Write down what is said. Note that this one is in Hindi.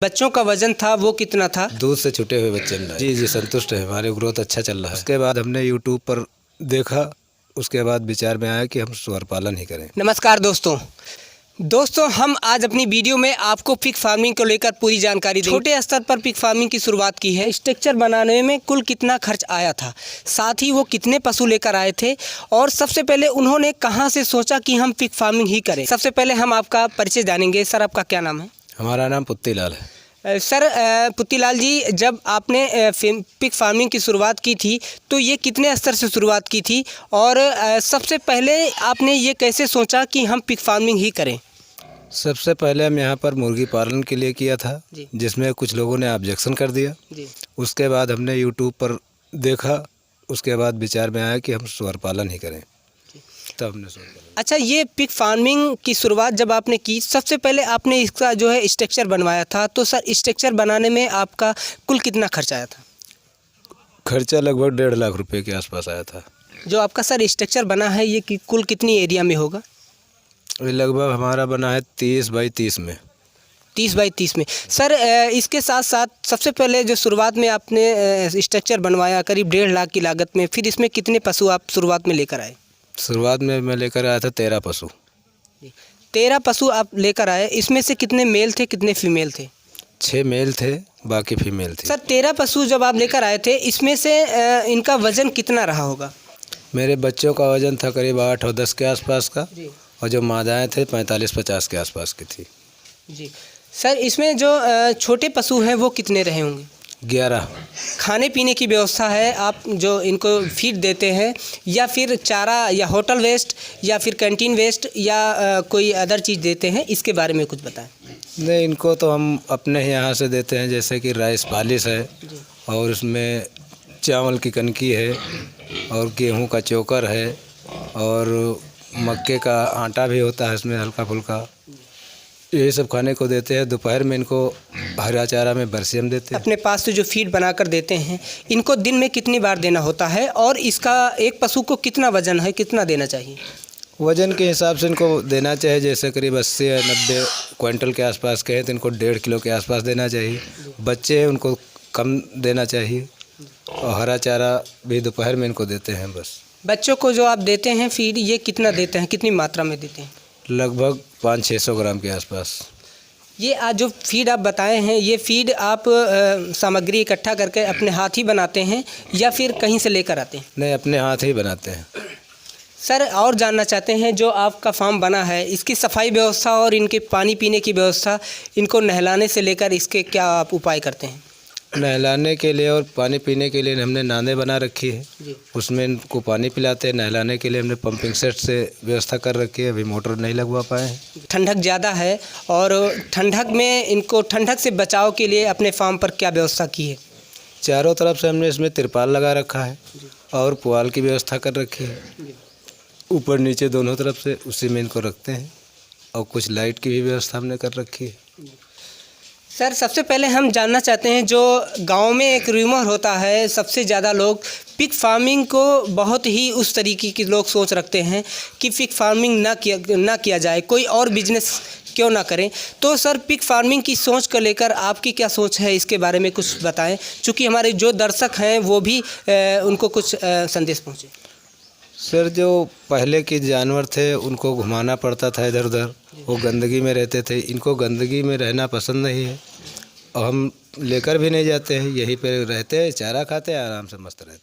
बच्चों का वजन था वो कितना था? दूध से छूटे हुए बच्चे मिल रहे हैं। जी संतुष्ट है, हमारे ग्रोथ अच्छा चल रहा है। उसके बाद हमने यूट्यूब पर देखा, उसके बाद विचार में आया कि हम सुअर पालन ही करें। नमस्कार दोस्तों हम आज अपनी वीडियो में आपको पिग फार्मिंग को लेकर पूरी जानकारी देंगे। छोटे स्तर पर पिग फार्मिंग की शुरुआत की है। स्ट्रक्चर बनाने में कुल कितना खर्च आया था, साथ ही वो कितने पशु लेकर आए थे और सबसे पहले उन्होंने कहां से सोचा कि हम पिग फार्मिंग ही करें। सबसे पहले हम आपका परिचय जानेंगे। सर, आपका क्या नाम है? हमारा नाम पुत्तीलाल है। सर, पुत्तीलाल जी, जब आपने पिग फार्मिंग की शुरुआत की थी तो ये कितने स्तर से शुरुआत की थी और सबसे पहले आपने ये कैसे सोचा कि हम पिग फार्मिंग ही करें? सबसे पहले हम यहाँ पर मुर्गी पालन के लिए किया था, जिसमें कुछ लोगों ने ऑब्जेक्शन कर दिया। उसके बाद हमने यूट्यूब पर देखा, उसके बाद विचार में आया कि हम सुअर पालन ही करें, तब हमने सोचा। अच्छा, ये पिग फार्मिंग की शुरुआत जब आपने की, सबसे पहले आपने इसका जो है स्ट्रक्चर बनवाया था, तो सर स्ट्रक्चर बनाने में आपका कुल कितना खर्च आया था? खर्चा लगभग 1.5 लाख रुपए के आसपास आया था। जो आपका सर स्ट्रक्चर बना है ये कुल कितनी एरिया में होगा? ये लगभग हमारा बना है 30 बाई 30 में। 30 बाई 30 में। सर, इसके साथ साथ सबसे पहले जो शुरुआत में आपने स्ट्रक्चर बनवाया करीब 1.5 लाख की लागत में, फिर इसमें कितने पशु आप शुरुआत में लेकर आए? शुरुआत में मैं लेकर आया था 13 पशु। 13 पशु आप लेकर आए। इसमें से कितने मेल थे, कितने फीमेल थे? 6 मेल थे, बाकी फीमेल थे। सर, 13 पशु जब आप लेकर आए थे, इसमें से इनका वजन कितना रहा होगा? मेरे बच्चों का वजन था करीब 8 और 10 के आसपास का, और जो मादाएँ थे 45-50 के आसपास की थी। जी सर, इसमें जो छोटे पशु हैं वो कितने रहे होंगे? 11। खाने पीने की व्यवस्था है, आप जो इनको फीड देते हैं या फिर चारा या होटल वेस्ट या फिर कैंटीन वेस्ट या कोई अदर चीज़ देते हैं, इसके बारे में कुछ बताएं। नहीं, इनको तो हम अपने यहाँ से देते हैं, जैसे कि राइस पालिश है और उसमें चावल की कनकी है और गेहूं का चोकर है और मक्के का आटा भी होता है इसमें हल्का फुल्का, यही सब खाने को देते हैं। दोपहर में इनको हरा चारा में बरसियम देते हैं। अपने पास से जो फीड बनाकर देते हैं, इनको दिन में कितनी बार देना होता है और इसका एक पशु को कितना वजन है, कितना देना चाहिए? वज़न के हिसाब से इनको देना चाहिए, जैसे करीब 80 या 90 क्विंटल के आसपास के हैं तो इनको 1.5 किलो के आसपास देना चाहिए। बच्चे हैं उनको कम देना चाहिए और हरा चारा भी दोपहर में इनको देते हैं बस। बच्चों को जो आप देते हैं फीड, ये कितना देते हैं, कितनी मात्रा में देते हैं? लगभग 500-600 ग्राम के आसपास। ये आज जो फीड आप बताए हैं, ये फीड आप सामग्री इकट्ठा करके अपने हाथ ही बनाते हैं या फिर कहीं से लेकर आते हैं? नहीं, अपने हाथ ही बनाते हैं। सर, और जानना चाहते हैं, जो आपका फार्म बना है इसकी सफाई व्यवस्था और इनके पानी पीने की व्यवस्था, इनको नहलाने से लेकर इसके क्या आप उपाय करते हैं? नहलाने के लिए और पानी पीने के लिए हमने नांदे बना रखी है, उसमें इनको पानी पिलाते हैं। नहलाने के लिए हमने पंपिंग सेट से व्यवस्था कर रखी है, अभी मोटर नहीं लगवा पाए हैं। ठंडक ज़्यादा है और ठंडक में इनको ठंडक से बचाव के लिए अपने फार्म पर क्या व्यवस्था की है? चारों तरफ से हमने इसमें तिरपाल लगा रखा है और पुआल की व्यवस्था कर रखी है, ऊपर नीचे दोनों तरफ से, उसी में इनको रखते हैं। और कुछ लाइट की भी व्यवस्था हमने कर रखी है। सर, सबसे पहले हम जानना चाहते हैं, जो गांव में एक रूमर होता है, सबसे ज़्यादा लोग पिग फार्मिंग को बहुत ही उस तरीके के लोग सोच रखते हैं कि पिग फार्मिंग ना किया जाए, कोई और बिजनेस क्यों ना करें। तो सर, पिग फार्मिंग की सोच को लेकर आपकी क्या सोच है, इसके बारे में कुछ बताएं, चूँकि हमारे जो दर्शक हैं वो भी उनको कुछ संदेश पहुँचे। सर, जो पहले के जानवर थे उनको घुमाना पड़ता था इधर उधर, वो गंदगी में रहते थे। इनको गंदगी में रहना पसंद नहीं है और हम लेकर भी नहीं जाते हैं, यहीं पे रहते हैं, चारा खाते हैं, आराम से मस्त रहते हैं।